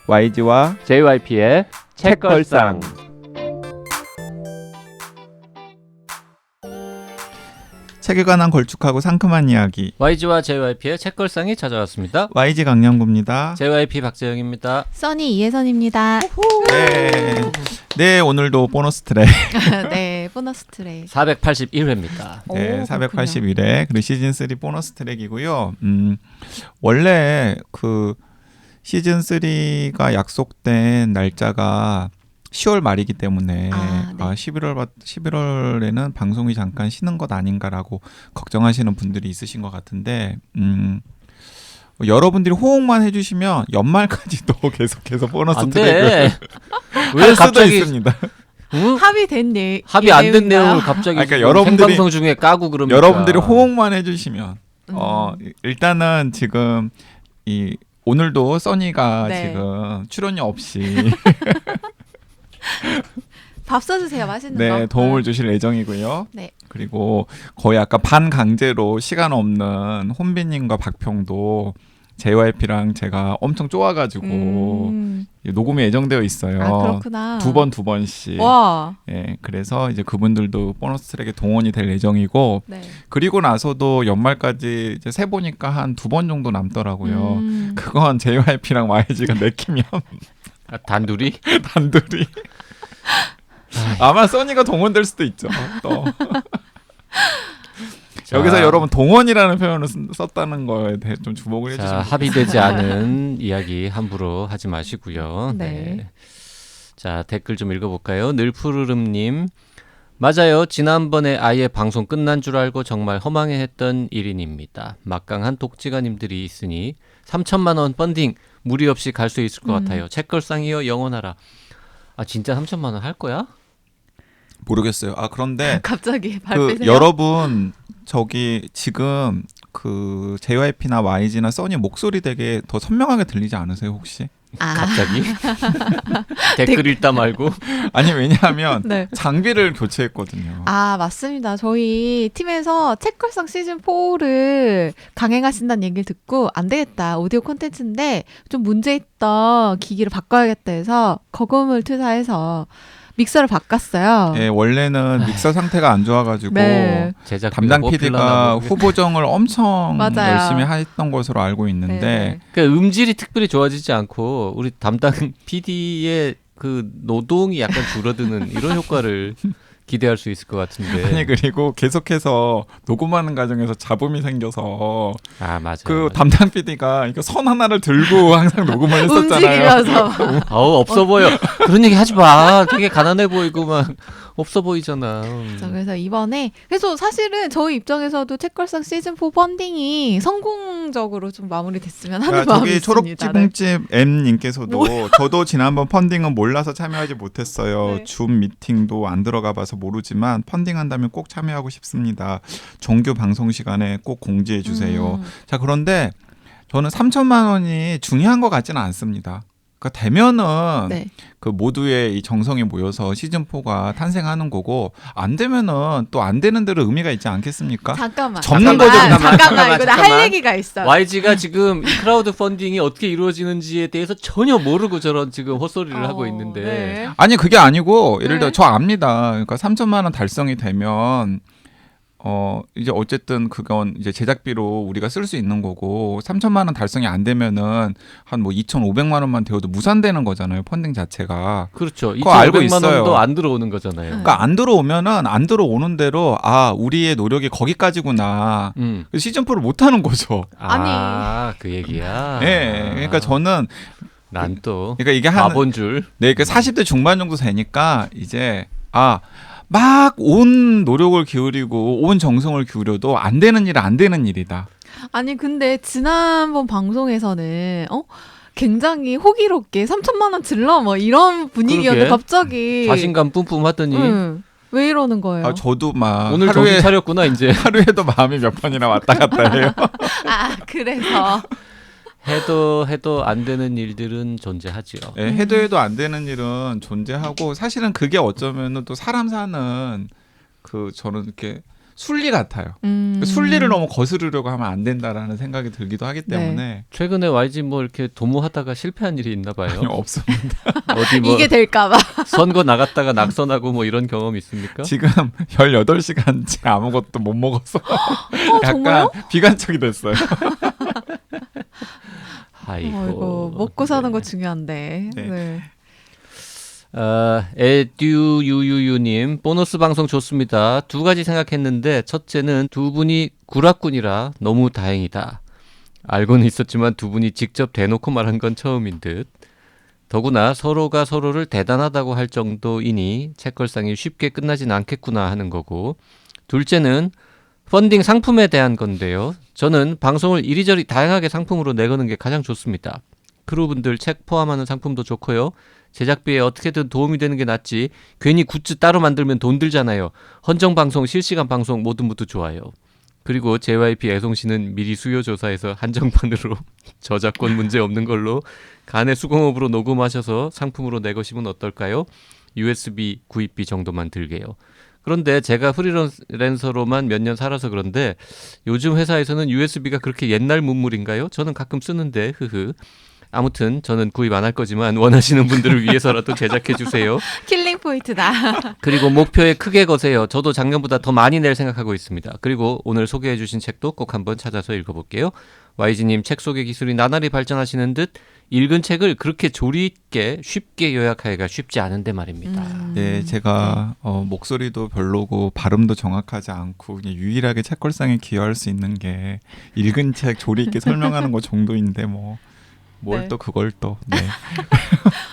YG와 JYP의 책걸상. 책에 관한 걸쭉하고 상큼한 이야기. YG와 JYP의 책걸상이 찾아왔습니다. YG 강량구입니다. JYP 박재영입니다. 써니 이혜선입니다. 네, 오늘도 보너스 트랙. 네, 보너스 트랙. 481회입니다. 네, 481회 그리고 시즌 3 보너스 트랙이고요. 원래 그 시즌 3가 약속된 날짜가 10월 말이기 때문에 네. 11월에는 방송이 잠깐 쉬는 것 아닌가라고 걱정하시는 분들이 있으신 것 같은데 여러분들이 호응만 해주시면 연말까지도 계속해서 보너스 안 트랙을 돼. 왜 할 수도 갑자기 있습니다. 응? 합의된 합의 안 된 내용을 갑자기 그러니까 생방송 중에 까고 그럽니까? 여러분들이 호응만 해주시면 일단은 지금 오늘도 써니가 네. 지금 출연료 없이 밥 써주세요. 맛있는 네, 거. 도움을 주실 예정이고요. 네. 그리고 거의 아까 반강제로 시간 없는 혼비님과 박평도 JYP랑 제가 엄청 쪼아가지고 녹음이 예정되어 있어요. 아, 그렇구나. 두 번씩. 와. 예, 그래서 이제 그분들도 보너스 트랙에 동원이 될 예정이고 네. 그리고 나서도 연말까지 이제 세 보니까 한 2번 정도 남더라고요. 그건 JYP랑 YG가 내키면 단둘이? 단둘이 아마 써니가 동원될 수도 있죠. 또 여기서 여러분 동원이라는 표현을 썼다는 거에 대해 좀 주목을 해주시면 합의되지 않은 이야기 함부로 하지 마시고요. 네. 자, 댓글 좀 읽어볼까요? 늘푸르름님, 맞아요. 지난번에 아예 방송 끝난 줄 알고 정말 허망해했던 1인입니다. 막강한 독지가님들이 있으니 3천만 원 펀딩 무리 없이 갈 수 있을 것 같아요. 책걸상이여 영원하라. 아, 진짜 3천만 원 할 거야? 모르겠어요. 그런데 갑자기 그 발표세요. 여러분 저기 지금 그 JYP나 YG나 써니 목소리 되게 더 선명하게 들리지 않으세요 혹시? 갑자기? 댓글 읽다 말고? 아니 왜냐하면 네. 장비를 교체했거든요. 맞습니다. 저희 팀에서 책걸상 시즌 4를 강행하신다는 얘기를 듣고 안 되겠다. 오디오 콘텐츠인데 좀 문제 있던 기기를 바꿔야겠다 해서 거금을 투자해서 믹서를 바꿨어요. 예, 원래는 믹서 상태가 안 좋아가지고 네. 담당 PD가 후보정을 엄청 맞아요. 열심히 했던 것으로 알고 있는데 네. 그러니까 음질이 특별히 좋아지지 않고 우리 담당 PD의 그 노동이 약간 줄어드는 이런 효과를 기대할 수 있을 것 같은데. 아니 그리고 계속해서 녹음하는 과정에서 잡음이 생겨서 맞아요. 그 담당 PD가 이거 선 하나를 들고 항상 녹음을 했었잖아요. 움직이면서. 없어 보여. 그런 얘기 하지 마. 되게 가난해 보이고 막 없어 보이잖아. 그래서 이번에 그래서 사실은 저희 입장에서도 책걸상 시즌 4 펀딩이 성공적으로 좀 마무리됐으면 하는 마음이 저기 있습니다. 초록지붕집 M님께서도 저도 지난번 펀딩은 몰라서 참여하지 못했어요. 네. 줌 미팅도 안 들어가봐서 모르지만 펀딩한다면 꼭 참여하고 싶습니다. 정규 방송 시간에 꼭 공지해 주세요. 자, 그런데 저는 3천만 원이 중요한 것 같지는 않습니다. 그러니까 되면은 네. 그 모두의 이 정성이 모여서 시즌 4가 탄생하는 거고 안 되면은 또 안 되는 대로 의미가 있지 않겠습니까? 잠깐만. 접는 거죠. 잠깐만. 이거 나 할 잠깐만. 얘기가 있어. YG가 지금 이 크라우드 펀딩이 어떻게 이루어지는지에 대해서 전혀 모르고 저런 지금 헛소리를 하고 있는데. 네. 아니 그게 아니고 예를 들어 네. 저 압니다. 그러니까 3천만 원 달성이 되면 이제 어쨌든 그건 이제 제작비로 우리가 쓸 수 있는 거고 3천만 원 달성이 안 되면은 한 뭐 2,500만 원만 되어도 무산되는 거잖아요. 펀딩 자체가. 그렇죠. 그거 알고 2,500만 있어요. 원도 안 들어오는 거잖아요. 그러니까 안 들어오면은 안 들어오는 대로 우리의 노력이 거기까지구나. 시즌 4를 못 하는 거죠. 그 얘기야. 예. 그러니까 저는 난 또 그러니까 이게 바본 줄. 네, 그 40대 중반 정도 되니까 이제 막 온 노력을 기울이고 온 정성을 기울여도 안 되는 일은 안 되는 일이다. 아니 근데 지난번 방송에서는 굉장히 호기롭게 3천만 원 질러 뭐 이런 분위기였는데 그러게. 갑자기 자신감 뿜뿜 하더니 왜 이러는 거예요? 저도 막 오늘 정신 차렸구나 이제. 하루에도 마음이 몇 번이나 왔다 갔다 해요. 그래서 해도 안 되는 일들은 존재하죠. 네, 해도 안 되는 일은 존재하고 사실은 그게 어쩌면은 또 사람 사는 저는 이렇게 순리 같아요. 순리를 너무 거스르려고 하면 안 된다라는 생각이 들기도 하기 때문에 최근에 YG 뭐 이렇게 도모하다가 실패한 일이 있나 봐요. 아니요, 없습니다. 어디 뭐 이게 될까봐. 선거 나갔다가 낙선하고 뭐 이런 경험 있습니까? 지금 18시간째 아무것도 못 먹어서 약간 정말요? 비관적이 됐어요. 아이고, 먹고 사는 거 중요한데. 네. 네. 에듀유유유님 보너스 방송 좋습니다. 두 가지 생각했는데 첫째는 두 분이 구락꾼이라 너무 다행이다. 알고는 있었지만 두 분이 직접 대놓고 말한 건 처음인 듯. 더구나 서로가 서로를 대단하다고 할 정도이니 책걸상이 쉽게 끝나진 않겠구나 하는 거고. 둘째는 펀딩 상품에 대한 건데요. 저는 방송을 이리저리 다양하게 상품으로 내거는 게 가장 좋습니다. 크루분들 책 포함하는 상품도 좋고요. 제작비에 어떻게든 도움이 되는 게 낫지 괜히 굿즈 따로 만들면 돈 들잖아요. 헌정방송, 실시간 방송 뭐든 모두 좋아요. 그리고 JYP 애송씨는 미리 수요조사해서 한정판으로 저작권 문제 없는 걸로 간의 수공업으로 녹음하셔서 상품으로 내거시면 어떨까요? USB 구입비 정도만 들게요. 그런데 제가 프리랜서로만 몇 년 살아서 그런데 요즘 회사에서는 USB가 그렇게 옛날 문물인가요? 저는 가끔 쓰는데 흐흐. 아무튼 저는 구입 안 할 거지만 원하시는 분들을 위해서라도 제작해 주세요. 킬링 포인트다. 그리고 목표에 크게 거세요. 저도 작년보다 더 많이 낼 생각하고 있습니다. 그리고 오늘 소개해 주신 책도 꼭 한번 찾아서 읽어볼게요. YG님 책 소개 기술이 나날이 발전하시는 듯 읽은 책을 그렇게 조리 있게 쉽게 요약하기가 쉽지 않은데 말입니다. 네, 제가 목소리도 별로고 발음도 정확하지 않고 그냥 유일하게 책걸상에 기여할 수 있는 게 읽은 책 조리 있게 설명하는 거 정도인데 뭘 네. 또 그걸 또 네.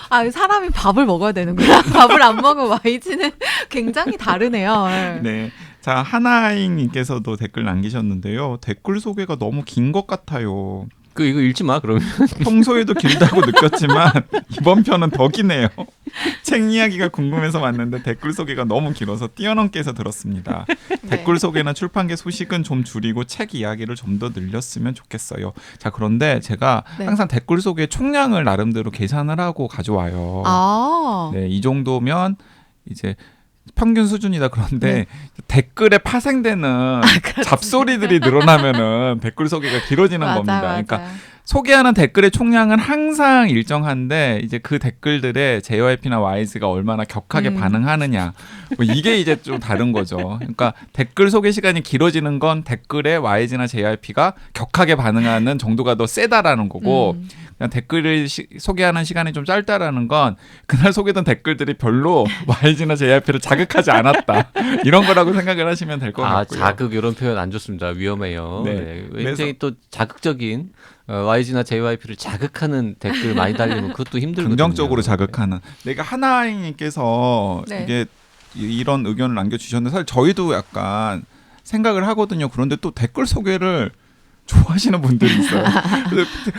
아, 사람이 밥을 먹어야 되는구나. 밥을 안 먹으면 YG는 굉장히 다르네요. 네. 자, 하나잉님께서도 댓글 남기셨는데요. 댓글 소개가 너무 긴 것 같아요. 이거 읽지 마 그러면. 평소에도 길다고 느꼈지만 이번 편은 더 기네요. 책 이야기가 궁금해서 왔는데 댓글 소개가 너무 길어서 뛰어넘게 해서 들었습니다. 네. 댓글 소개나 출판계 소식은 좀 줄이고 책 이야기를 좀 더 늘렸으면 좋겠어요. 자, 그런데 제가 네. 항상 댓글 소개 총량을 나름대로 계산을 하고 가져와요. 아, 네, 이 정도면 이제 평균 수준이다. 그런데 네. 댓글에 파생되는 잡소리들이 늘어나면은 댓글 소개가 길어지는 맞아요, 겁니다. 맞아요. 그러니까 소개하는 댓글의 총량은 항상 일정한데 이제 그 댓글들에 JYP나 YG가 얼마나 격하게 반응하느냐 이게 이제 좀 다른 거죠. 그러니까 댓글 소개 시간이 길어지는 건 댓글에 YG나 JYP가 격하게 반응하는 정도가 더 세다라는 거고 그냥 댓글을 소개하는 시간이 좀 짧다라는 건 그날 소개된 댓글들이 별로 YG나 JYP를 자극하지 않았다 이런 거라고 생각을 하시면 될 것 같고요. 자극 이런 표현 안 좋습니다. 위험해요. 네. 네. 굉장히 또 자극적인 YG나 JYP를 자극하는 댓글 많이 달리면 그것도 힘들거든요. 긍정적으로 자극하는. 내가 하나잉님께서 네. 이게 이런 의견을 남겨주셨는데 사실 저희도 약간 생각을 하거든요. 그런데 또 댓글 소개를 좋아하시는 분들이 있어요.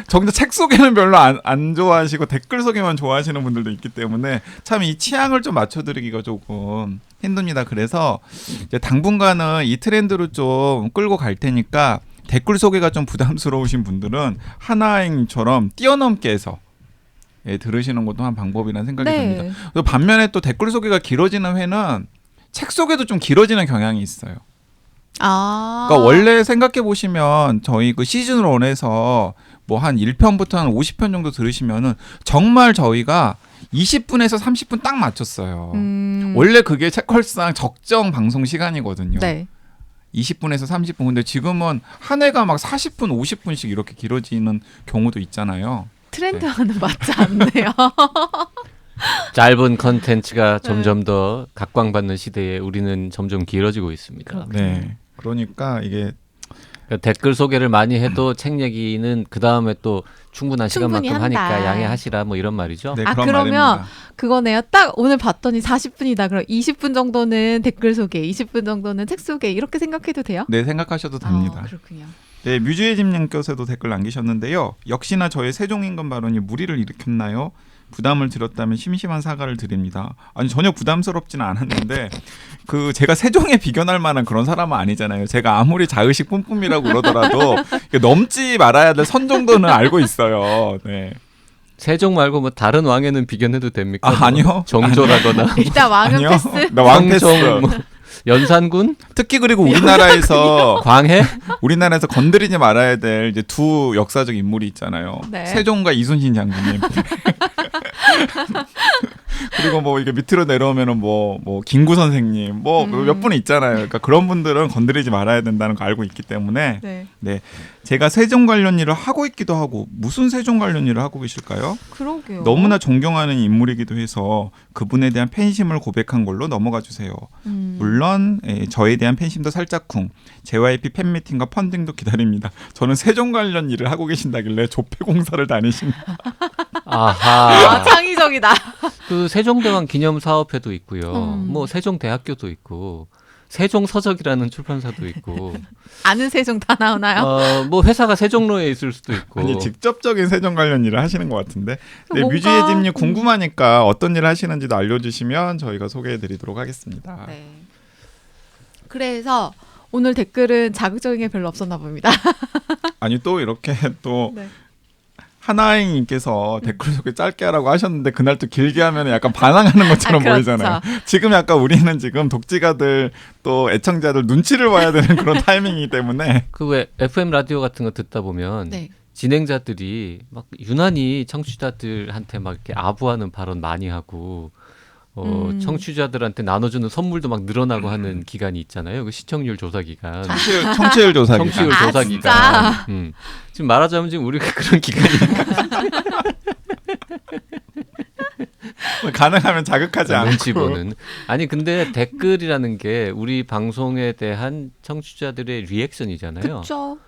정작 책 소개는 별로 안 좋아하시고 댓글 소개만 좋아하시는 분들도 있기 때문에 참 이 취향을 좀 맞춰드리기가 조금 힘듭니다. 그래서 이제 당분간은 이 트렌드로 좀 끌고 갈 테니까 댓글 소개가 좀 부담스러우신 분들은 하나잉처럼 뛰어넘게 해서 들으시는 것도 한 방법이라는 생각이 듭니다. 그리고 반면에 또 댓글 소개가 길어지는 회는 책 소개도 좀 길어지는 경향이 있어요. 그러니까 원래 생각해 보시면 저희 그 시즌 1에서 뭐 한 1편부터 한 50편 정도 들으시면은 정말 저희가 20분에서 30분 딱 맞췄어요. 원래 그게 책걸상 적정 방송 시간이거든요. 네. 20분에서 30분. 근데 지금은 한 해가 막 40분, 50분씩 이렇게 길어지는 경우도 있잖아요. 트렌드와는 맞지 않네요. 짧은 컨텐츠가 점점 더 각광받는 시대에 우리는 점점 길어지고 있습니다. 네. 그러니까 이게 그러니까 댓글 소개를 많이 해도 책 얘기는 그 다음에 또 충분한 시간만큼 한다. 하니까 양해하시라 뭐 이런 말이죠. 네, 아, 그런 그러면 말입니다. 그거네요. 딱 오늘 봤더니 40분이다. 그럼 20분 정도는 댓글 소개, 20분 정도는 책 소개 이렇게 생각해도 돼요? 네, 생각하셔도 됩니다. 그렇군요. 네, 뮤즈의 집님께서도 댓글 남기셨는데요. 역시나 저의 세종임금 발언이 무리를 일으켰나요? 부담을 드렸다면 심심한 사과를 드립니다. 아니 전혀 부담스럽지는 않았는데 그 제가 세종에 비견할 만한 그런 사람은 아니잖아요. 제가 아무리 자의식 뿜뿜이라고 그러더라도 넘지 말아야 될 선 정도는 알고 있어요. 네. 세종 말고 뭐 다른 왕에는 비견해도 됩니까? 아니요. 정조라거나 일단 왕은 아니요. 패스. 나 왕패스. 황정 뭐 연산군? 특히 그리고 우리나라에서 광해? 건드리지 말아야 될 이제 두 역사적 인물이 있잖아요. 네. 세종과 이순신 장군님. 그리고 뭐 이게 밑으로 내려오면은 뭐 김구 선생님 뭐 몇 분 있잖아요. 그러니까 그런 분들은 건드리지 말아야 된다는 거 알고 있기 때문에 네. 제가 세종 관련 일을 하고 있기도 하고 무슨 세종 관련 일을 하고 계실까요? 그러게요. 너무나 존경하는 인물이기도 해서 그분에 대한 팬심을 고백한 걸로 넘어가 주세요. 물론 저에 대한 팬심도 살짝쿵 JYP 팬미팅과 펀딩도 기다립니다. 저는 세종 관련 일을 하고 계신다길래 조폐공사를 다니십니다. 아하. 창의적이다. 그 세종대왕 기념사업회도 있고요. 음. 뭐 세종대학교도 있고 세종서적이라는 출판사도 있고 아는 세종 다 나오나요? 뭐 회사가 세종로에 있을 수도 있고 아니 직접적인 세종 관련 일을 하시는 것 같은데 네, 뭔가- 뮤지의 집님 궁금하니까 어떤 일을 하시는지도 알려주시면 저희가 소개해드리도록 하겠습니다. 네. 그래서 오늘 댓글은 자극적인 게 별로 없었나 봅니다. 아니 또 이렇게 또 네. 하나잉님께서 댓글 소개 짧게 하라고 하셨는데 그날 또 길게 하면 약간 반항하는 것처럼 그렇죠. 보이잖아요. 지금 약간 우리는 지금 독지가들 또 애청자들 눈치를 봐야 되는 그런 타이밍이기 때문에 그 왜 FM 라디오 같은 거 듣다 보면 네. 진행자들이 막 유난히 청취자들한테 막 이렇게 아부하는 발언 많이 하고 청취자들한테 나눠주는 선물도 막 늘어나고 하는 기간이 있잖아요. 그 시청률 조사 기간. 청취율 조사 청취율 기간. 조사 진짜? 기간. 지금 말하자면 지금 우리가 그런 기간이니까 가능하면 자극하지 눈치 않고 보는. 아니 근데 댓글이라는 게 우리 방송에 대한 청취자들의 리액션이잖아요. 그렇죠.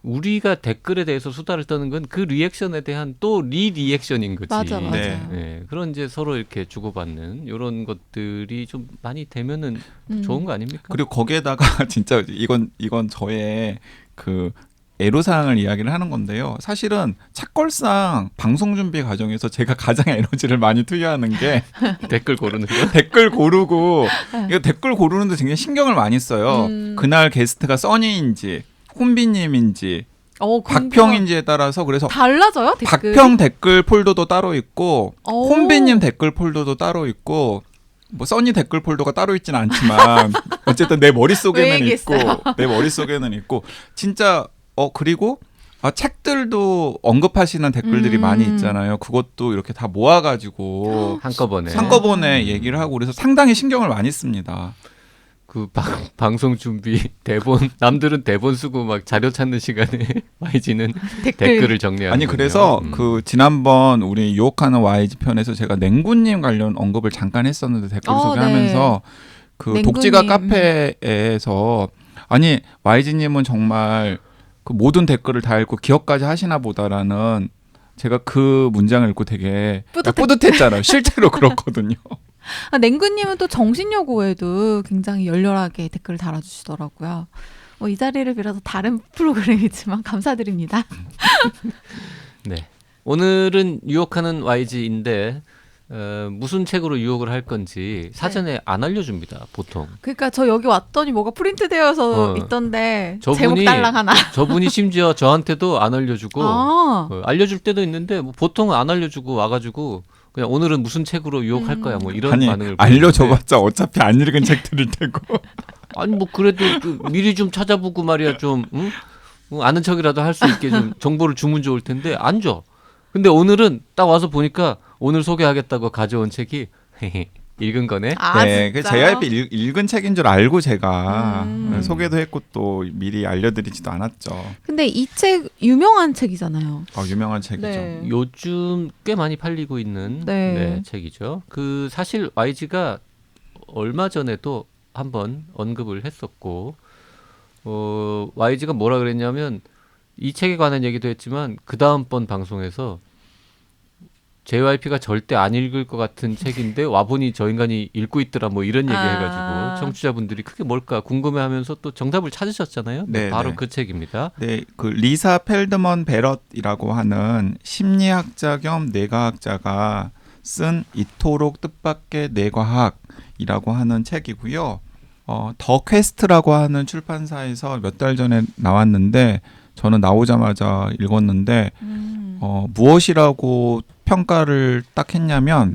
우리가 댓글에 대해서 수다를 떠는 건 그 리액션에 대한 또 리액션인 거지. 맞아. 네. 네, 그런 이제 서로 이렇게 주고받는 이런 것들이 좀 많이 되면은 좋은 거 아닙니까? 그리고 거기에다가 진짜 이건 저의 그 애로사항을 이야기를 하는 건데요. 사실은 책걸상 방송 준비 과정에서 제가 가장 에너지를 많이 투여하는 게 댓글 고르는 거. 댓글 고르고 이거 댓글 고르는데 굉장히 신경을 많이 써요. 그날 게스트가 써니인지 혼비님인지 박평인지에 따라서 그래서 달라져요 댓글. 박평 댓글 폴더도 따로 있고 오. 혼비님 댓글 폴더도 따로 있고 뭐 써니 댓글 폴더가 따로 있지는 않지만 어쨌든 내 머릿속에는 왜 있고 얘기했어요? 내 머릿속에는 있고 진짜 그리고 책들도 언급하시는 댓글들이 많이 있잖아요. 그것도 이렇게 다 모아가지고 한꺼번에 얘기를 하고 그래서 상당히 신경을 많이 씁니다. 그 방송 준비 대본 남들은 대본 쓰고 막 자료 찾는 시간에 YG는 댓글을 정리하는 아니 그래서 그 지난번 우리 유혹하는 YG 편에서 제가 냉구님 관련 언급을 잠깐 했었는데 댓글 소개하면서 그 냉구님. 독지가 카페에서 아니 YG님은 정말 그 모든 댓글을 다 읽고 기억까지 하시나 보다라는 제가 그 문장을 읽고 되게 뿌듯했잖아요. 실제로 그렇거든요. 냉구님은 또 정신여고에도 굉장히 열렬하게 댓글을 달아주시더라고요. 이 자리를 빌어서 다른 프로그램이지만 감사드립니다. 네, 오늘은 유혹하는 YG인데 무슨 책으로 유혹을 할 건지 사전에 안 알려줍니다. 보통. 그러니까 저 여기 왔더니 뭐가 프린트되어서 있던데 제목 달랑 하나. 저분이 심지어 저한테도 안 알려주고 알려줄 때도 있는데 뭐 보통은 안 알려주고 와가지고 그냥 오늘은 무슨 책으로 유혹할 거야 뭐 이런 반응을 알려줘봤자 어차피 안 읽은 책들일 테고 아니 뭐 그래도 미리 좀 찾아보고 말이야 좀 아는 척이라도 할 수 있게 좀 정보를 주면 좋을 텐데 안 줘. 근데 오늘은 딱 와서 보니까 오늘 소개하겠다고 가져온 책이 읽은 거네. 네, 그 JYP 읽은 책인 줄 알고 제가 소개도 했고 또 미리 알려드리지도 않았죠. 근데 이 책 유명한 책이잖아요. 유명한 책이죠. 네. 요즘 꽤 많이 팔리고 있는 책이죠. 그 사실 YG가 얼마 전에도 한번 언급을 했었고 YG가 뭐라 그랬냐면 이 책에 관한 얘기도 했지만 그 다음번 방송에서 JYP가 절대 안 읽을 것 같은 책인데 와보니 저 인간이 읽고 있더라 뭐 이런 얘기 해가지고 청취자분들이 그게 뭘까 궁금해하면서 또 정답을 찾으셨잖아요. 네, 바로 그 책입니다. 네, 그 리사 펠드먼 베럿이라고 하는 심리학자 겸 뇌과학자가 쓴 이토록 뜻밖의 뇌과학이라고 하는 책이고요. 더 퀘스트라고 하는 출판사에서 몇 달 전에 나왔는데 저는 나오자마자 읽었는데 무엇이라고 평가를 딱 했냐면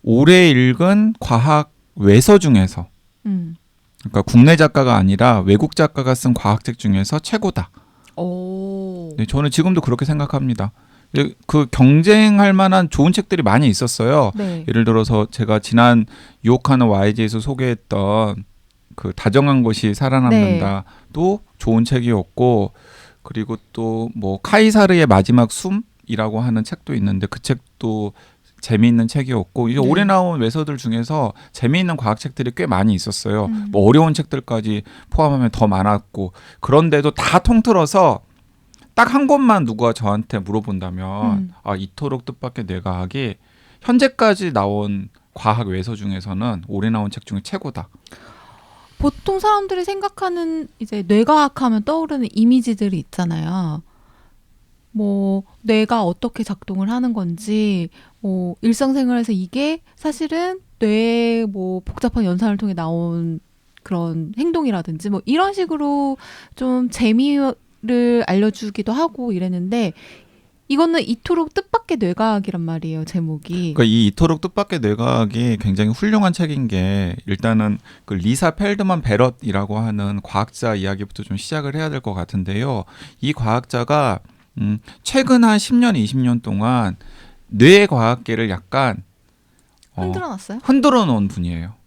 올해 읽은 과학 외서 중에서 그러니까 국내 작가가 아니라 외국 작가가 쓴 과학책 중에서 최고다. 오. 네, 저는 지금도 그렇게 생각합니다. 그 경쟁할 만한 좋은 책들이 많이 있었어요. 네. 예를 들어서 제가 지난 유혹하는 YG에서 소개했던 그 다정한 것이 살아남는다도 좋은 책이었고, 그리고 또 뭐 카이사르의 마지막 숨이라고 하는 책도 있는데 그 책도 재미있는 책이었고, 이제 네. 올해 나온 외서들 중에서 재미있는 과학책들이 꽤 많이 있었어요. 뭐 음. 어려운 책들까지 포함하면 더 많았고, 그런데도 다 통틀어서 딱 한 권만 누가 저한테 물어본다면 아, 이토록 뜻밖의 뇌과학이 현재까지 나온 과학 외서 중에서는 올해 나온 책 중에 최고다. 보통 사람들이 생각하는 이제 뇌과학 하면 떠오르는 이미지들이 있잖아요. 뭐 뇌가 어떻게 작동을 하는 건지, 뭐 일상생활에서 이게 사실은 뇌의 뭐 복잡한 연산을 통해 나온 그런 행동이라든지 뭐 이런 식으로 좀 재미를 알려주기도 하고 이랬는데, 이거는 이토록 뜻밖의 뇌과학이란 말이에요, 제목이. 그러니까 이 이토록 뜻밖의 뇌과학이 굉장히 훌륭한 책인 게, 일단은 그 리사 펠드만 베럿이라고 하는 과학자 이야기부터 좀 시작을 해야 될 것 같은데요. 이 과학자가 최근 한 10년, 20년 동안 뇌 과학계를 약간 흔들어놨어요? 흔들어 놓은 분이에요.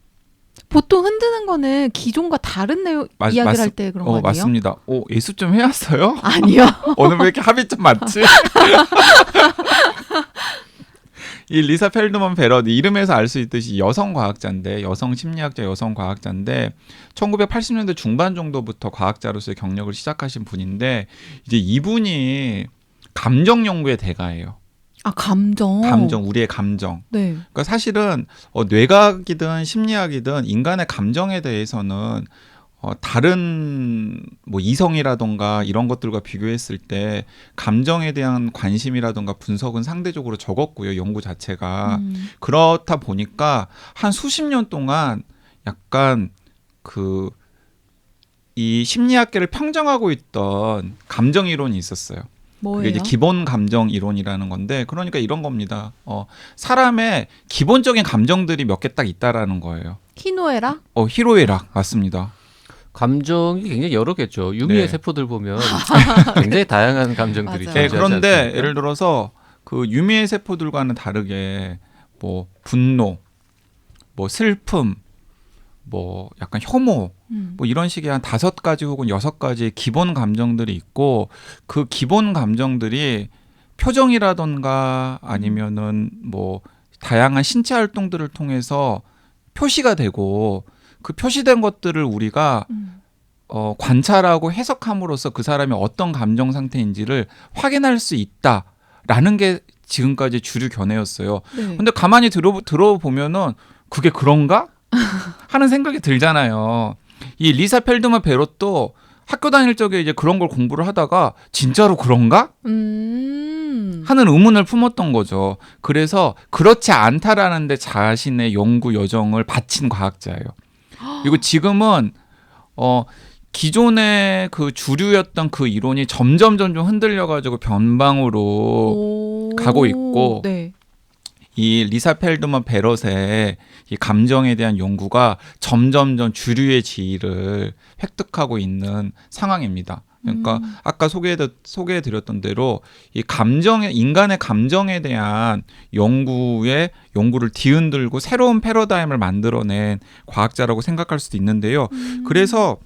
보통 흔드는 거는 기존과 다른 내용 이야기를 할 때 그런 거 아니에요? 맞습니다. 예습 좀 해왔어요? 아니요. 오늘 왜 이렇게 합이 좀 맞지? 이 리사 펠드만 베럿, 이름에서 알 수 있듯이 여성 과학자인데, 여성 심리학자, 여성 과학자인데 1980년대 중반 정도부터 과학자로서의 경력을 시작하신 분인데, 이제 이분이 감정 연구의 대가예요. 아, 감정. 우리의 감정. 네. 그러니까 사실은 뇌과학이든 심리학이든 인간의 감정에 대해서는 다른 뭐 이성이라던가 이런 것들과 비교했을 때 감정에 대한 관심이라던가 분석은 상대적으로 적었고요, 연구 자체가. 그렇다 보니까 한 수십 년 동안 약간 이 심리학계를 평정하고 있던 감정 이론이 있었어요. 그게 뭐예요? 이제 기본 감정 이론이라는 건데, 그러니까 이런 겁니다. 사람의 기본적인 감정들이 몇 개 딱 있다라는 거예요. 희노애락? 희로애락 맞습니다. 감정이 굉장히 여러 개죠. 유미의 네. 세포들 보면 굉장히 다양한 감정들이 맞아요. 네, 존재하지 그런데 않습니까? 예를 들어서 그 유미의 세포들과는 다르게 뭐 분노, 뭐 슬픔, 뭐 약간 혐오, 뭐 이런 식의 한 5가지 혹은 6가지 기본 감정들이 있고, 그 기본 감정들이 표정이라던가 아니면은 뭐 다양한 신체 활동들을 통해서 표시가 되고, 그 표시된 것들을 우리가 관찰하고 해석함으로써 그 사람이 어떤 감정 상태인지를 확인할 수 있다라는 게 지금까지 주류 견해였어요. 네. 근데 가만히 들어보면은 그게 그런가? 하는 생각이 들잖아요. 이 리사 펠드만 베럿도 학교 다닐 적에 이제 그런 걸 공부를 하다가 진짜로 그런가? 하는 의문을 품었던 거죠. 그래서 그렇지 않다라는 데 자신의 연구 여정을 바친 과학자예요. 그리고 지금은 기존의 그 주류였던 그 이론이 점점 흔들려가지고 변방으로 가고 있고, 네. 이 리사 펠드만 베럿의 이 감정에 대한 연구가 점점 주류의 지위를 획득하고 있는 상황입니다. 그러니까 아까 소개해드렸던 대로 이 인간의 감정에 대한 연구를 뒤흔들고 새로운 패러다임을 만들어낸 과학자라고 생각할 수도 있는데요. 그래서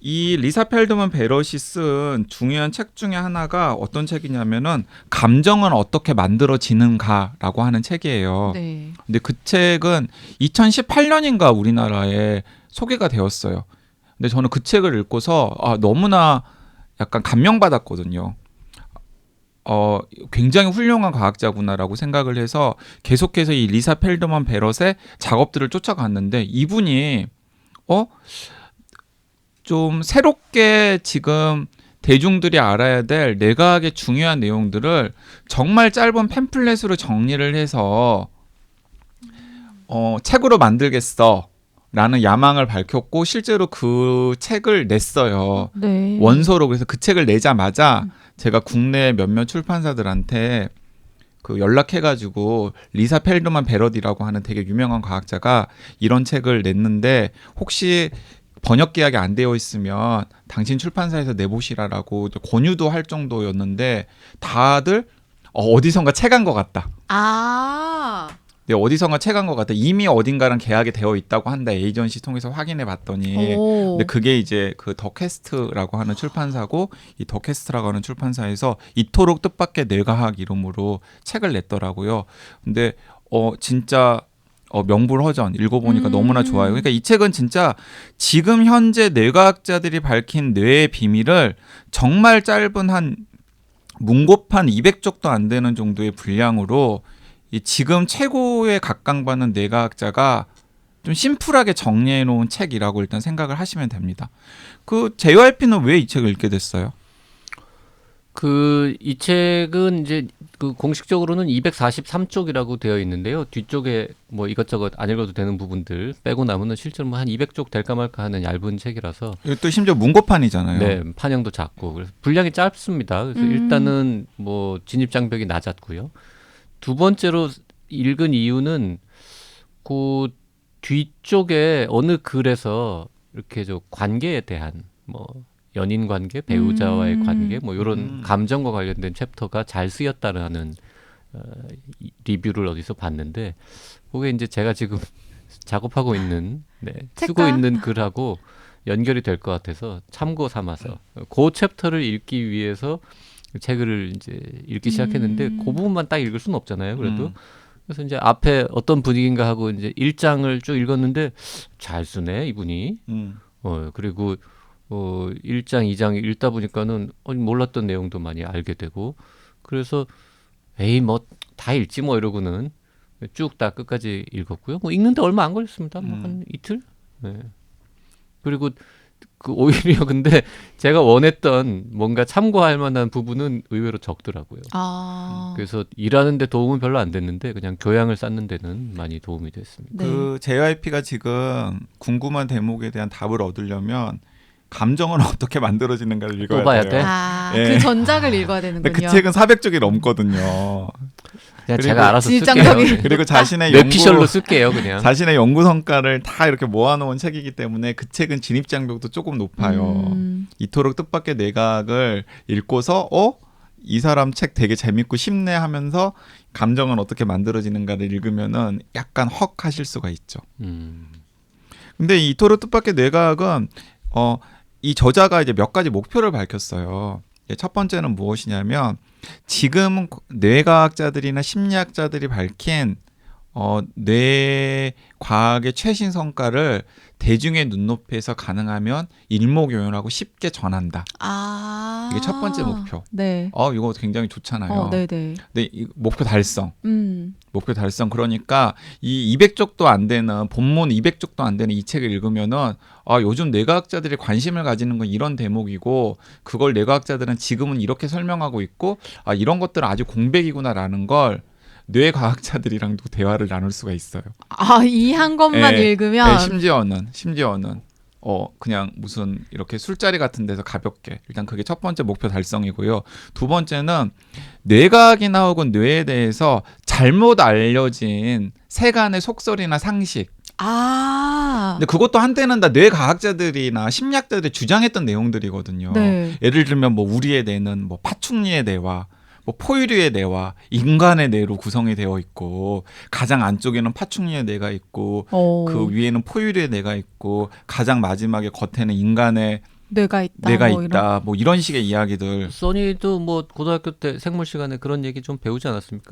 이 리사 펠드만 베럿이 쓴 중요한 책 중에 하나가 어떤 책이냐면은 감정은 어떻게 만들어지는가라고 하는 책이에요. 네. 근데 그 책은 2018년인가 우리나라에 소개가 되었어요. 근데 저는 그 책을 읽고서 너무나 약간 감명받았거든요. 굉장히 훌륭한 과학자구나라고 생각을 해서 계속해서 이 리사 펠드만 베럿의 작업들을 쫓아갔는데, 이분이 좀 새롭게 지금 대중들이 알아야 될 뇌과학의 중요한 내용들을 정말 짧은 팸플렛으로 정리를 해서 책으로 만들겠어 라는 야망을 밝혔고, 실제로 그 책을 냈어요. 네. 원서로. 그래서 그 책을 내자마자 제가 국내 몇몇 출판사들한테 연락해가지고 리사 펠드만 베럿이라고 하는 되게 유명한 과학자가 이런 책을 냈는데 혹시 번역 계약이 안 되어 있으면 당신 출판사에서 내보시라라고 권유도 할 정도였는데 다들 어디선가 채간 것 같다. 아. 네, 어디선가 채간 것 같다. 이미 어딘가랑 계약이 되어 있다고 한다. 에이전시 통해서 확인해 봤더니. 오. 근데 그게 이제 그 더캐스트라고 하는 출판사고 이 더캐스트라고 하는 출판사에서 이토록 뜻밖의 뇌과학 이름으로 책을 냈더라고요. 근데 진짜 명불허전 읽어보니까 너무나 좋아요. 그러니까 이 책은 진짜 지금 현재 뇌과학자들이 밝힌 뇌의 비밀을 정말 짧은 한 문고판 200쪽도 안 되는 정도의 분량으로 이 지금 최고의 각광받는 뇌과학자가 좀 심플하게 정리해 놓은 책이라고 일단 생각을 하시면 됩니다. 그 JYP는 왜 이 책을 읽게 됐어요? 이 책은 이제 그 공식적으로는 243쪽이라고 되어 있는데요. 뒤쪽에 뭐 이것저것 안 읽어도 되는 부분들 빼고 나면은 실제로 뭐 한 200쪽 될까 말까 하는 얇은 책이라서. 이거 또 심지어 문고판이잖아요. 네, 판형도 작고 그래서 분량이 짧습니다. 그래서 일단은 뭐 진입 장벽이 낮았고요. 두 번째로 읽은 이유는 그 뒤쪽에 어느 글에서 이렇게 저 관계에 대한 뭐 연인 관계, 배우자와의 관계, 뭐 이런 감정과 관련된 챕터가 잘 쓰였다는 리뷰를 어디서 봤는데, 그게 이제 제가 지금 작업하고 있는, 쓰고 있는 글하고 연결이 될 것 같아서 참고 삼아서 그 챕터를 읽기 위해서 책을 이제 읽기 시작했는데 그 부분만 딱 읽을 수는 없잖아요. 그래도 그래서 이제 앞에 어떤 분위기인가 하고 이제 1장을 쭉 읽었는데 잘 쓰네 이분이. 그리고 1장, 2장 읽다 보니까는 몰랐던 내용도 많이 알게 되고, 그래서 에이 뭐 다 읽지 뭐 이러고는 쭉 다 끝까지 읽었고요. 뭐 읽는데 얼마 안 걸렸습니다. 뭐 한 이틀. 네. 그리고 오히려 근데 제가 원했던 뭔가 참고할 만한 부분은 의외로 적더라고요. 그래서 일하는데 도움은 별로 안 됐는데 그냥 교양을 쌓는 데는 많이 도움이 됐습니다. 네. 그 JYP가 지금 궁금한 대목에 대한 답을 얻으려면 감정은 어떻게 만들어지는가를 읽어야 또 봐야 돼요. 돼? 예. 그 전작을 읽어야 되는군요. 근데 그 책은 400쪽이 넘거든요. 그냥 제가 알아서 진입장벽이. 쓸게요. 그리고 자신의 뇌피셜로 쓸게요 그냥. 자신의 연구 성과를 다 이렇게 모아놓은 책이기 때문에 그 책은 진입장벽도 조금 높아요. 이토록 뜻밖의 뇌과학을 읽고서 이 사람 책 되게 재밌고 쉽네 하면서 감정은 어떻게 만들어지는가를 읽으면은 약간 헉 하실 수가 있죠. 근데 이 이토록 뜻밖의 뇌과학은 이 저자가 이제 몇 가지 목표를 밝혔어요. 첫 번째는 무엇이냐면 지금 뇌과학자들이나 심리학자들이 밝힌 뇌과학의 최신 성과를 대중의 눈높이에서 가능하면 일목요연하고 쉽게 전한다. 이게 첫 번째 목표. 네. 이거 굉장히 좋잖아요. 네네. 근데 이 목표 달성. 목표 달성. 그러니까 이 200쪽도 안 되는 본문 200쪽도 안 되는 이 책을 읽으면은 요즘 뇌과학자들이 관심을 가지는 건 이런 대목이고 그걸 뇌과학자들은 지금은 이렇게 설명하고 있고 이런 것들은 아주 공백이구나라는 걸 뇌과학자들이랑도 대화를 나눌 수가 있어요. 이 한 것만 읽으면 심지어는 그냥 무슨 이렇게 술자리 같은 데서 가볍게 일단 그게 첫 번째 목표 달성이고요. 두 번째는 뇌과학이나 혹은 뇌에 대해서 잘못 알려진 세간의 속설이나 상식. 근데 그것도 한때는 다 뇌과학자들이나 심리학자들이 주장했던 내용들이거든요. 네. 예를 들면 뭐 우리의 뇌는 뭐 파충류의 뇌와 뭐 포유류의 뇌와 인간의 뇌로 구성이 되어 있고 가장 안쪽에는 파충류의 뇌가 있고 그 위에는 포유류의 뇌가 있고 가장 마지막에 겉에는 인간의 뇌가 있다. 뭐 이런 식의 이야기들. 써니도 뭐 고등학교 때 생물 시간에 그런 얘기 좀 배우지 않았습니까?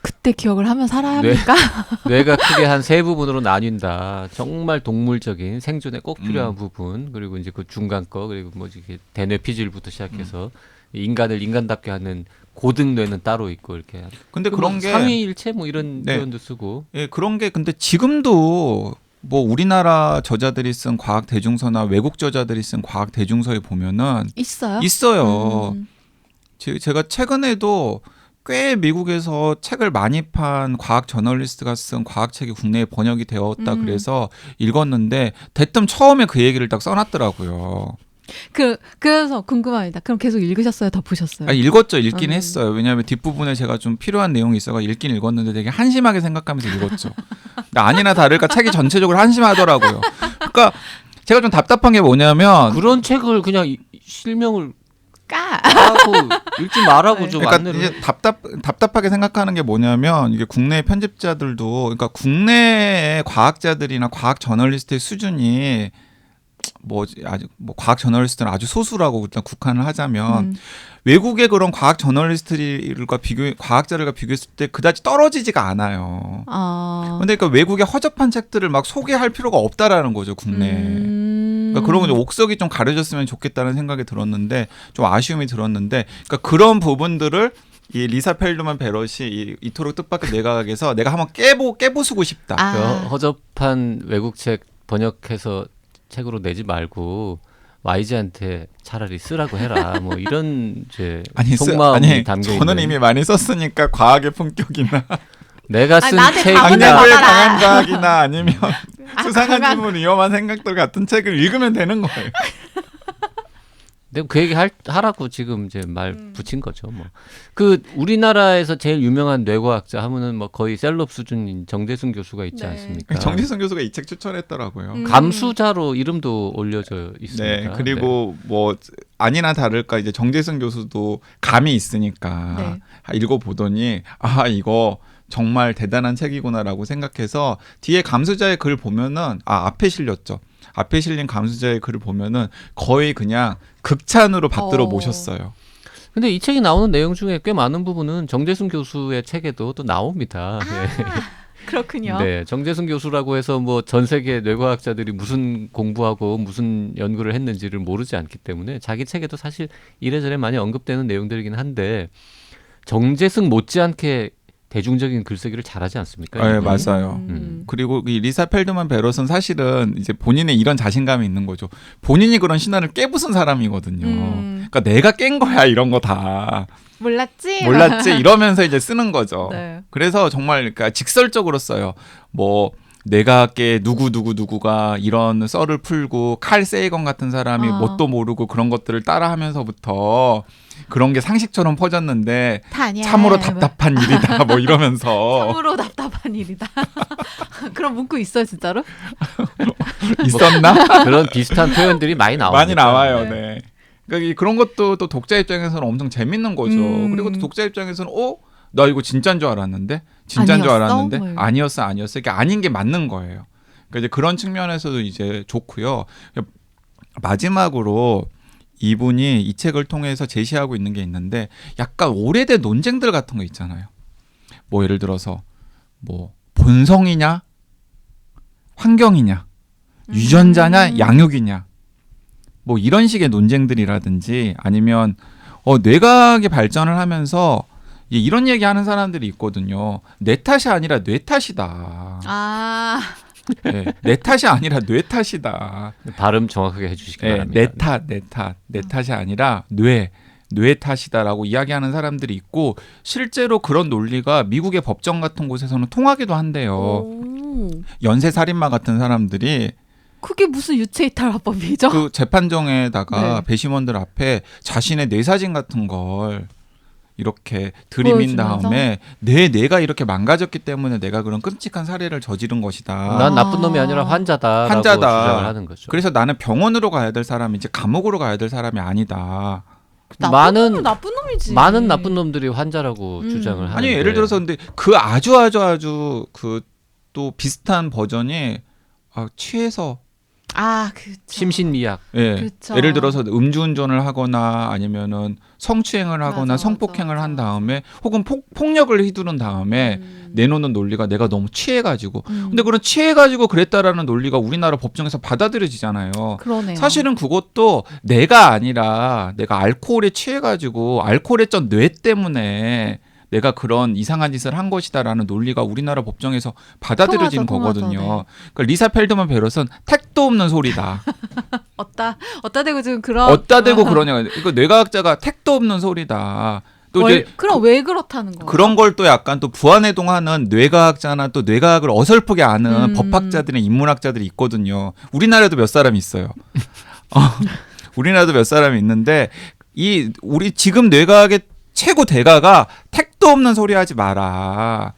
그때 기억을 하면 살아야 합니까? 뇌가 크게 한 세 부분으로 나뉜다. 정말 동물적인 생존에 꼭 필요한 부분, 그리고 이제 그 중간 거, 그리고 뭐 이렇게 대뇌 피질부터 시작해서 인간을 인간답게 하는 고등 뇌는 따로 있고 이렇게. 근데 그런 게 삼위일체 뭐 이런 표현도 쓰고. 예, 그런 게 근데 지금도 뭐 우리나라 저자들이 쓴 과학 대중서나 외국 저자들이 쓴 과학 대중서에 보면은 있어요. 제가 최근에도 꽤 미국에서 책을 많이 판 과학 저널리스트가 쓴 과학책이 국내에 번역이 되었다 그래서 읽었는데 대뜸 처음에 그 얘기를 딱 써놨더라고요. 그래서 궁금합니다. 그럼 계속 읽으셨어요? 덮으셨어요? 읽었죠. 읽긴 했어요. 왜냐하면 뒷부분에 제가 좀 필요한 내용이 있어서 읽긴 읽었는데 되게 한심하게 생각하면서 읽었죠. 아니나 다를까 책이 전체적으로 한심하더라고요. 그러니까 제가 좀 답답한 게 뭐냐면 그런 책을 그냥 실명을 까. 하고 읽지 말라고 네. 좀 그러니까 안내를. 이제 답답하게 생각하는 게 뭐냐면 이게 국내 편집자들도 그러니까 국내의 과학자들이나 과학 저널리스트의 수준이 뭐 아주 뭐 과학 저널리스트는 아주 소수라고 일단 국한을 하자면 외국의 그런 과학 저널리스트들과 과학자들과 비교했을 때 그다지 떨어지지가 않아요. 근데 그러니까 외국의 허접한 책들을 막 소개할 필요가 없다라는 거죠, 국내에. 그러니까 그런 거 옥석이 좀 가려졌으면 좋겠다는 생각이 들었는데 좀 아쉬움이 들었는데 그러니까 그런 부분들을 이 리사 펠드만 베럿이 이토록 뜻밖의 내각에서 내가 한번 깨부수고 싶다. 아. 그 허접한 외국 책 번역해서 책으로 내지 말고 YG한테 차라리 쓰라고 해라. 뭐 이런 이제 속마음이 담겨 있는. 저는 이미 많이 썼으니까 과학의 품격이나 내가 쓴 나한테 책이나 답은 강약을 받아라. 강한 과학이나 아니면 수상한 강한- 질문 위험한 생각들 같은 책을 읽으면 되는 거예요. 내가 그 얘기 하라고 지금 이제 말 붙인 거죠. 뭐 그 우리나라에서 제일 유명한 뇌과학자 하면은 뭐 거의 셀럽 수준인 정대승 교수가 있지 네. 않습니까? 정지승 교수가 이 책 추천했더라고요. 감수자로 이름도 올려져 있습니다. 네, 그리고 뭐 아니나 다를까 이제 정재승 교수도 감이 있으니까 네. 읽어보더니 아 이거 정말 대단한 책이구나라고 생각해서 뒤에 감수자의 글 보면은 앞에 실렸죠. 앞에 실린 감수자의 글을 보면은 거의 그냥 극찬으로 받들어 모셨어요. 근데 이 책이 나오는 내용 중에 꽤 많은 부분은 정재승 교수의 책에도 또 나옵니다. 네. 그렇군요. 네, 정재승 교수라고 해서 뭐 전 세계 뇌과학자들이 무슨 공부하고 무슨 연구를 했는지를 모르지 않기 때문에 자기 책에도 사실 이래저래 많이 언급되는 내용들이긴 한데 정재승 못지않게 대중적인 글쓰기를 잘하지 않습니까? 네, 이분이? 맞아요. 그리고 이 리사 펠드만 베럿은 사실은 이제 본인의 이런 자신감이 있는 거죠. 본인이 그런 신화를 깨부순 사람이거든요. 그러니까 내가 깬 거야 이런 거 다. 몰랐지? 몰랐지 이러면서 이제 쓰는 거죠. 네. 그래서 정말 그러니까 직설적으로 써요. 뭐 내가 께 누구가 이런 썰을 풀고 칼 세이건 같은 사람이 뭣도 모르고 그런 것들을 따라하면서부터 그런 게 상식처럼 퍼졌는데 다냐. 참으로 답답한 일이다 뭐 이러면서 참으로 답답한 일이다. 그런 문구 있어요 진짜로? 있었나? 그런 비슷한 표현들이 많이 나옵니다. 많이 나와요. 네. 네. 그러니까 그런 것도 또 독자 입장에서는 엄청 재밌는 거죠. 그리고 또 독자 입장에서는 나 이거 진짜인 줄 알았는데 진짜인 줄 아니었어? 알았는데 뭐 아니었어 이게 아닌 게 맞는 거예요. 그러니까 이제 그런 측면에서도 이제 좋고요. 마지막으로 이분이 이 책을 통해서 제시하고 있는 게 있는데 약간 오래된 논쟁들 같은 거 있잖아요. 뭐 예를 들어서 뭐 본성이냐 환경이냐 유전자냐 양육이냐 뭐 이런 식의 논쟁들이라든지 아니면 뇌과학이 발전을 하면서 이런 얘기하는 사람들이 있거든요. 내 탓이 아니라 뇌 탓이다. 아. 네, 내 탓이 아니라 뇌 탓이다. 발음 정확하게 해주시기 네, 바랍니다. 내 탓이 아니라 뇌 탓이다라고 이야기하는 사람들이 있고 실제로 그런 논리가 미국의 법정 같은 곳에서는 통하기도 한대요. 오. 연쇄 살인마 같은 사람들이 그게 무슨 유체이탈화법이죠? 그 재판정에다가 네. 배심원들 앞에 자신의 뇌사진 같은 걸 이렇게 들이민 보여주면서? 다음에 내가 이렇게 망가졌기 때문에 내가 그런 끔찍한 살해를 저지른 것이다. 난 나쁜 놈이 아니라 환자다라고 환자다. 주장을 하는 거죠. 그래서 나는 병원으로 가야 될 사람이 이제 감옥으로 가야 될 사람이 아니다. 나쁜 놈은 나쁜 놈이지. 많은 나쁜 놈들이 환자라고 주장을 하는데 아니 예를 들어서 근데 그 아주 그 또 비슷한 버전이 취해서 그렇죠. 심신미약 예. 그쵸. 예를 들어서 음주운전을 하거나 아니면은 성추행을 하거나 맞아, 성폭행을 맞아. 한 다음에 혹은 폭력을 휘두른 다음에 내놓는 논리가 내가 너무 취해가지고 근데 그런 취해가지고 그랬다라는 논리가 우리나라 법정에서 받아들여지잖아요. 그러네요. 사실은 그것도 내가 아니라 내가 알코올에 취해가지고 알코올에 쩐 뇌 때문에 내가 그런 이상한 짓을 한 것이다라는 논리가 우리나라 법정에서 받아들여지는 통하죠, 거거든요. 네. 그러니까 리사 펠드만 베럿은 택도 없는 소리다. 어따 대고 지금 그런 어따 대고 그러냐. 이거 뇌과학자가 택도 없는 소리다. 또 이제 그럼 왜 그렇다는 거야? 그런 걸 또 약간 또 부안해동하는 뇌과학자나 또 뇌과학을 어설프게 아는 법학자들의 인문학자들이 있거든요. 우리나라에도 몇 사람 있어요. 우리나라도 몇 사람이 있는데 우리 지금 뇌과학의 최고 대가가 택도 없는 소리 하지 마라.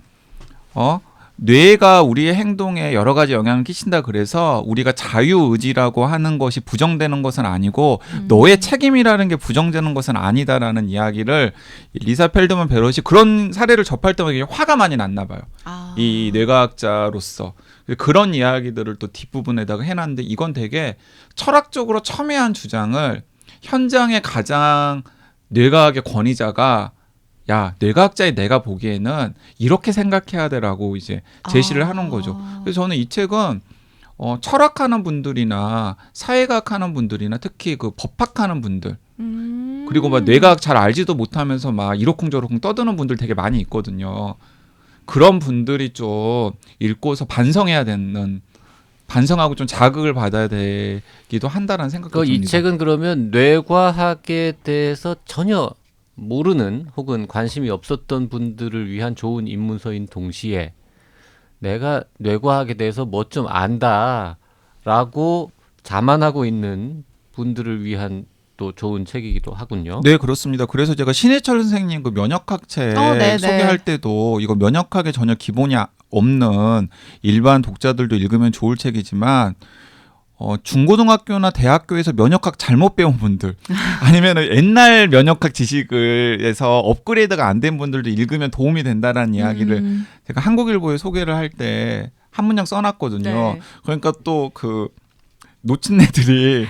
뇌가 우리의 행동에 여러 가지 영향을 끼친다 그래서 우리가 자유의지라고 하는 것이 부정되는 것은 아니고 너의 책임이라는 게 부정되는 것은 아니다라는 이야기를 리사 펠드만 베럿이 그런 사례를 접할 때마다 화가 많이 났나 봐요. 이 뇌과학자로서 그런 이야기들을 또 뒷부분에다가 해놨는데 이건 되게 철학적으로 첨예한 주장을 현장의 가장 뇌과학의 권위자가 야, 뇌과학자의 내가 보기에는 이렇게 생각해야 되라고 이제 제시를 하는 거죠. 그래서 저는 이 책은 철학하는 분들이나 사회과학 하는 분들이나 특히 그 법학하는 분들 그리고 막 뇌과학 잘 알지도 못하면서 막 이러쿵저러쿵 떠드는 분들 되게 많이 있거든요. 그런 분들이 좀 읽고서 반성해야 되는 반성하고 좀 자극을 받아야 되기도 한다는 생각이 듭니다. 이 책은 그러면 뇌과학에 대해서 전혀 모르는 혹은 관심이 없었던 분들을 위한 좋은 입문서인 동시에 내가 뇌과학에 대해서 뭐 좀 안다라고 자만하고 있는 분들을 위한 또 좋은 책이기도 하군요. 네, 그렇습니다. 그래서 제가 신해철 선생님 그 면역학 책 소개할 때도 이거 면역학에 전혀 기본이 없는 일반 독자들도 읽으면 좋을 책이지만 중고등학교나 대학교에서 면역학 잘못 배운 분들 아니면 옛날 면역학 지식에서 업그레이드가 안 된 분들도 읽으면 도움이 된다라는 이야기를 제가 한국일보에 소개를 할 때 한 문장 써놨거든요. 네. 그러니까 또 그 놓친 애들이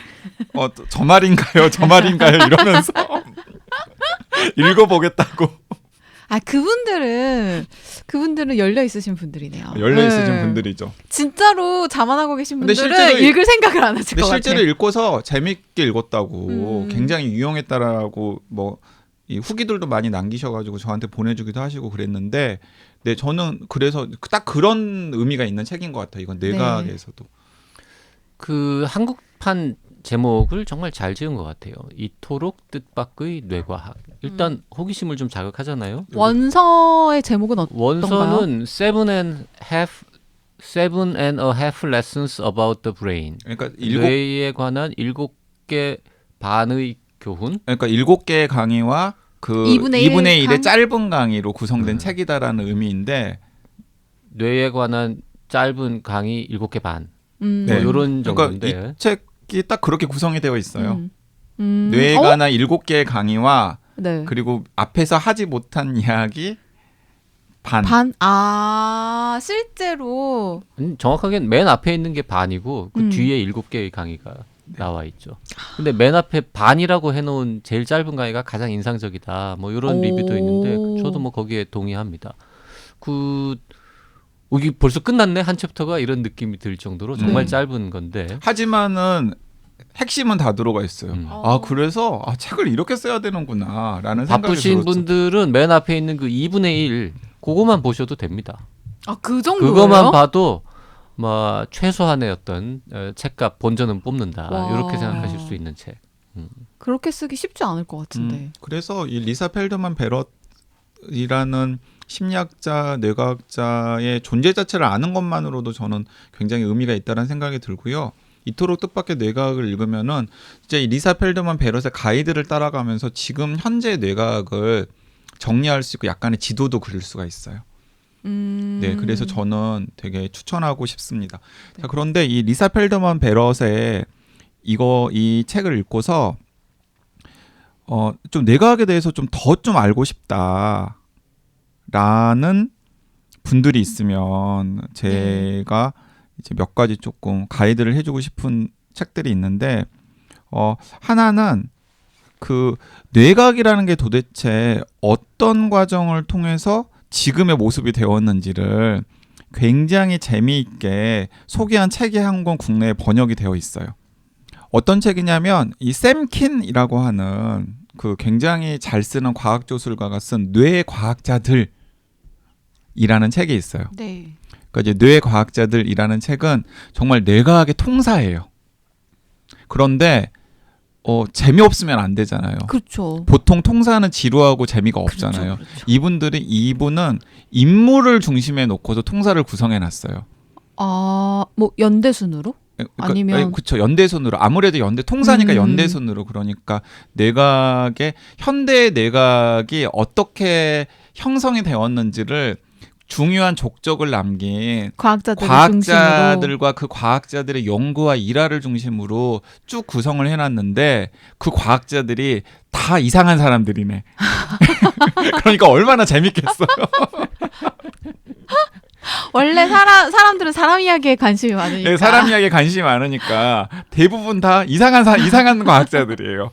저 말인가요? 저 말인가요? 이러면서 읽어보겠다고. 그분들은 열려 있으신 분들이네요. 열려 있으신 분들이죠. 진짜로 자만하고 계신 근데 분들은 실제로 읽을 생각을 안 하실 것 같아요. 실제로 읽고서 재밌게 읽었다고 굉장히 유용했다라고 뭐 이 후기들도 많이 남기셔가지고 저한테 보내주기도 하시고 그랬는데, 네 저는 그래서 딱 그런 의미가 있는 책인 것 같아요. 이건 뇌과학에서도. 그 한국판 제목을 정말 잘 지은 것 같아요. 이토록 뜻밖의 뇌과학. 일단 호기심을 좀 자극하잖아요. 원서의 제목은 어떤가요? 원서는 seven and a half lessons about the brain. 그러니까 뇌에 관한 7개 반의 교훈. 그러니까 7개의 강의와 그 2분의 1의 짧은 강의로 구성된 책이다라는 의미인데, 뇌에 관한 짧은 강의 7개 반. 네. 뭐 이런 그러니까 정도인데. 이 책이 딱 그렇게 구성이 되어 있어요. 뇌에 뇌에 관한 7개의 강의와 네. 그리고 앞에서 하지 못한 이야기 반. 실제로 정확하게는 맨 앞에 있는 게 반이고 그 뒤에 7개의 강의가 나와 있죠. 근데 맨 앞에 반이라고 해놓은 제일 짧은 강의가 가장 인상적이다. 뭐 이런 리뷰도 있는데 저도 뭐 거기에 동의합니다. 이게 벌써 끝났네 한 챕터가 이런 느낌이 들 정도로 정말 짧은 건데. 하지만은 핵심은 다 들어가 있어요. 그래서 책을 이렇게 써야 되는구나라는 생각이 바쁘신 들었죠. 분들은 맨 앞에 있는 그 2분의 1 그거만 보셔도 됩니다. 그 정도예요? 그거만 봐도 뭐 최소한의 어떤 책값 본전은 뽑는다. 와. 이렇게 생각하실 수 있는 책. 그렇게 쓰기 쉽지 않을 것 같은데. 그래서 이 리사 펠드만 베럿이라는 심리학자, 뇌과학자의 존재 자체를 아는 것만으로도 저는 굉장히 의미가 있다는 생각이 들고요. 이토록 뜻밖의 뇌과학을 읽으면은 진짜 이 리사 펠드만 베럿의 가이드를 따라가면서 지금 현재 뇌과학을 정리할 수 있고 약간의 지도도 그릴 수가 있어요. 네, 그래서 저는 되게 추천하고 싶습니다. 네. 자, 그런데 이 리사 펠드만 베럿의 이 책을 읽고서 좀 뇌과학에 대해서 좀 더 좀 알고 싶다라는 분들이 있으면 제가 이제 몇 가지 조금 가이드를 해주고 싶은 책들이 있는데, 하나는 그 뇌과학이라는 게 도대체 어떤 과정을 통해서 지금의 모습이 되었는지를 굉장히 재미있게 소개한 책이 한 권 국내에 번역이 되어 있어요. 어떤 책이냐면 이 샘 킨이라고 하는 그 굉장히 잘 쓰는 과학 조술가가 쓴 뇌 과학자들이라는 책이 있어요. 네. 그러니까 이제 뇌 과학자들이라는 책은 정말 뇌과학의 통사예요. 그런데 재미없으면 안 되잖아요. 그렇죠. 보통 통사는 지루하고 재미가 없잖아요. 그렇죠. 이분은 인물을 중심에 놓고서 통사를 구성해 놨어요. 뭐 연대순으로? 아니면 그렇죠. 연대순으로. 아무래도 통사니까 연대순으로. 그러니까 현대 뇌과학이 어떻게 형성이 되었는지를 중요한 족적을 남긴 과학자들을 중심으로. 과학자들과 그 과학자들의 연구와 일화를 중심으로 쭉 구성을 해놨는데 그 과학자들이 다 이상한 사람들이네. 그러니까 얼마나 재밌겠어요. 원래 사람들은 사람 이야기에 관심이 많으니까. 네, 사람 이야기에 관심이 많으니까 대부분 다 이상한 과학자들이에요.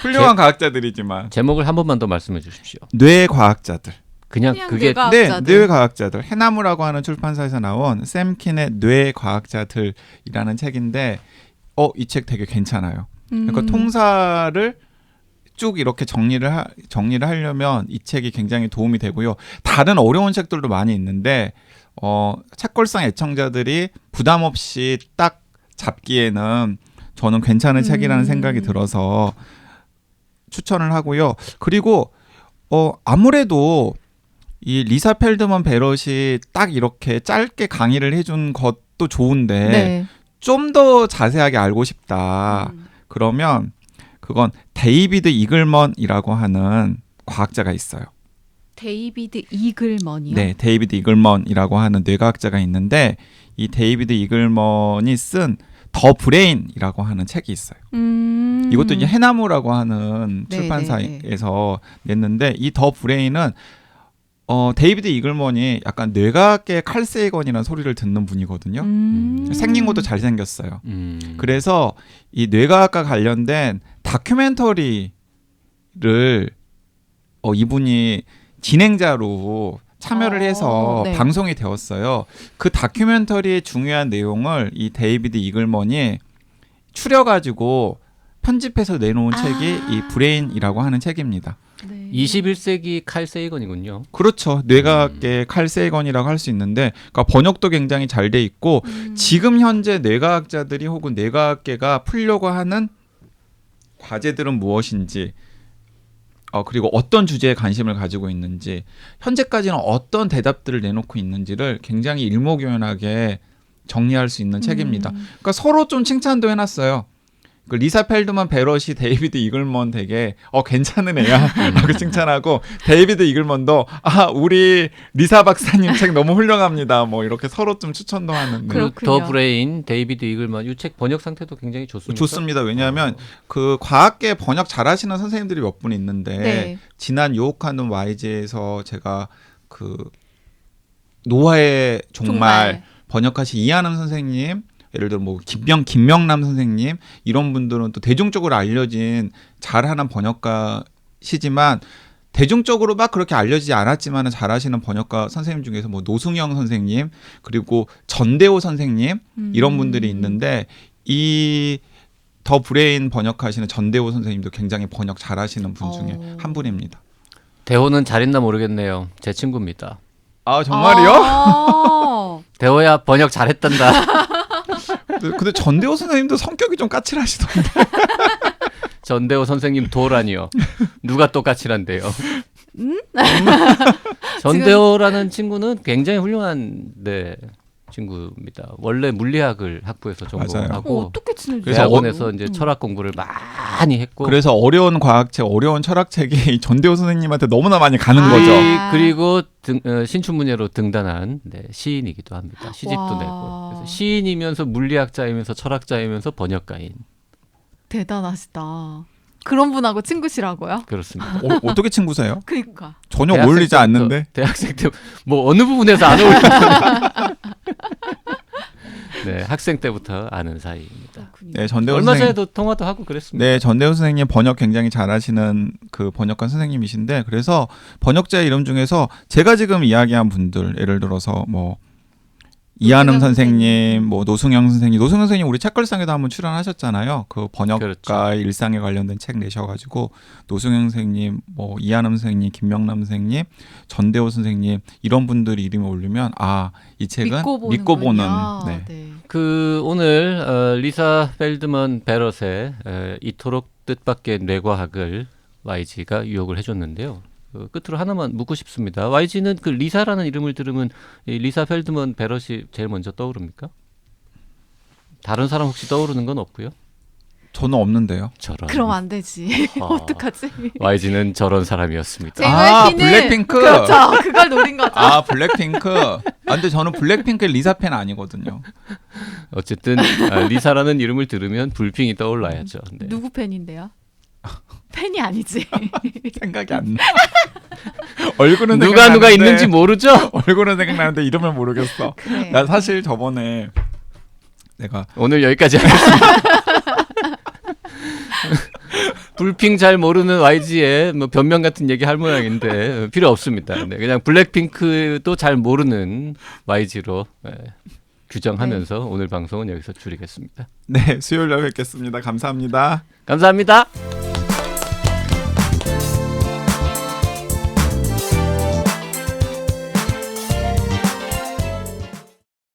훌륭한 과학자들이지만 제목을 한 번만 더 말씀해 주십시오. 뇌 과학자들. 그냥 그냥 그게 뇌과학자들. 네, 뇌과학자들. 해나무라고 하는 출판사에서 나온 샘킨의 뇌과학자들이라는 책인데, 이 책 되게 괜찮아요. 그러니까 통사를 쭉 이렇게 정리를 하려면 이 책이 굉장히 도움이 되고요. 다른 어려운 책들도 많이 있는데, 책걸상 애청자들이 부담 없이 딱 잡기에는 저는 괜찮은 책이라는 생각이 들어서 추천을 하고요. 그리고 아무래도 이 리사 펠드먼 베럿이 딱 이렇게 짧게 강의를 해준 것도 좋은데 네. 좀 더 자세하게 알고 싶다. 그러면 그건 데이비드 이글먼이라고 하는 과학자가 있어요. 데이비드 이글먼이요? 네, 데이비드 이글먼이라고 하는 뇌과학자가 있는데 이 데이비드 이글먼이 쓴 더 브레인이라고 하는 책이 있어요. 이것도 이제 해나무라고 하는 네, 출판사에서 냈는데 이 더 브레인은 데이비드 이글먼이 약간 뇌과학계 칼 세이건이라는 소리를 듣는 분이거든요. 생긴 것도 잘생겼어요. 그래서 이 뇌과학과 관련된 다큐멘터리를 이분이 진행자로 참여를 해서 네. 방송이 되었어요. 그 다큐멘터리의 중요한 내용을 이 데이비드 이글먼이 추려가지고 편집해서 내놓은 책이 이 브레인이라고 하는 책입니다. 네. 21세기 칼 세이건이군요. 그렇죠. 뇌과학계 칼 세이건이라고 할 수 있는데, 그러니까 번역도 굉장히 잘 돼 있고 지금 현재 뇌과학자들이 혹은 뇌과학계가 풀려고 하는 과제들은 무엇인지, 그리고 어떤 주제에 관심을 가지고 있는지, 현재까지는 어떤 대답들을 내놓고 있는지를 굉장히 일목요연하게 정리할 수 있는 책입니다. 그러니까 서로 좀 칭찬도 해놨어요. 그 리사 펠드먼 베럿이 데이비드 이글먼 되게 괜찮은 애야 라고 칭찬하고, 데이비드 이글먼도 우리 리사 박사님 책 너무 훌륭합니다 뭐 이렇게 서로 좀 추천도 하는. 그리고 그렇군요. 더 브레인, 데이비드 이글먼 이 책 번역 상태도 굉장히 좋습니다. 좋습니다. 왜냐하면 그 과학계 번역 잘하시는 선생님들이 몇 분 있는데 네. 지난 유혹하는 YG에서 제가 그 노화의 종말 번역하신 이하남 선생님, 예를 들어 뭐 김명남 선생님, 이런 분들은 또 대중적으로 알려진 잘하는 번역가시지만 대중적으로 막 그렇게 알려지지 않았지만 잘하시는 번역가 선생님 중에서 뭐 노승영 선생님, 그리고 전대호 선생님, 이런 분들이 있는데 이 더 브레인 번역하시는 전대호 선생님도 굉장히 번역 잘하시는 분 중에 한 분입니다. 대호는 잘했나 모르겠네요. 제 친구입니다. 아, 정말요? 대호야 번역 잘했단다. 근데 전대호 선생님도 성격이 좀 까칠하시던데. 전대호 선생님 도라니요. 누가 또 까칠한데요? 전대호라는 친구는 굉장히 훌륭한 친구입니다. 원래 물리학을 학부에서 전공하고 어떻게 친해져요? 그래서 대학원에서 이제 철학 공부를 많이 했고, 그래서 어려운 과학책, 어려운 철학책이 전대호 선생님한테 너무나 많이 가는 아. 거죠. 그리고 신춘문예로 등단한 시인이기도 합니다. 시집도 와. 내고. 그래서 시인이면서 물리학자이면서 철학자이면서 번역가인. 대단하시다. 그런 분하고 친구시라고요? 그렇습니다. 어떻게 친구세요? 그러니까. 전혀 대학생 어울리지 때부터- 않는데. 대학생 때 뭐 어느 부분에서 안 어울리는 네, 학생 때부터 아는 사이입니다. 네, 전대호 얼마 선생님. 전에도 통화도 하고 그랬습니다. 네, 전대호 선생님 번역 굉장히 잘하시는 그 번역가 선생님이신데, 그래서 번역자 이름 중에서 제가 지금 이야기한 분들, 예를 들어서 뭐 이하남 선생님, 뭐 노승영 선생님 우리 책걸상에도 한번 출연하셨잖아요. 그 번역가 그렇죠. 일상에 관련된 책 내셔가지고 노승영 선생님, 뭐 이하남 선생님, 김명남 선생님, 전대호 선생님, 이런 분들이 이름이 올리면 이 책은 믿고 보는. 네. 네. 그 오늘 리사 펠드먼 베럿의 이토록 뜻밖의 뇌과학을 YG가 유혹을 해줬는데요. 끝으로 하나만 묻고 싶습니다. YG는 그 리사라는 이름을 들으면 이 리사 펠드먼 베럿이 제일 먼저 떠오릅니까? 다른 사람 혹시 떠오르는 건 없고요. 저는 없는데요. 저런. 그럼 안 되지. 아. 어떡하지? YG는 저런 사람이었습니다. JYP는 블랙핑크. 그렇죠. 그걸 노린 거죠. 아 블랙핑크. 근데 저는 블랙핑크 리사 팬 아니거든요. 어쨌든 리사라는 이름을 들으면 불핑이 떠올라야죠. 네. 누구 팬인데요? 팬이 아니지. 생각이 안 나. 얼굴은 누가 생각나는데, 있는지 모르죠? 얼굴은 생각나는데 이름을 모르겠어. 그래. 나 사실 저번에 내가 오늘 여기까지 하겠습니다. 불핑 잘 모르는 YG의 뭐 변명 같은 얘기 할 모양인데 필요 없습니다. 네, 그냥 블랙핑크도 잘 모르는 YG로 규정하면서 오늘 방송은 여기서 줄이겠습니다. 네 수요일에 뵙겠습니다. 감사합니다. 감사합니다.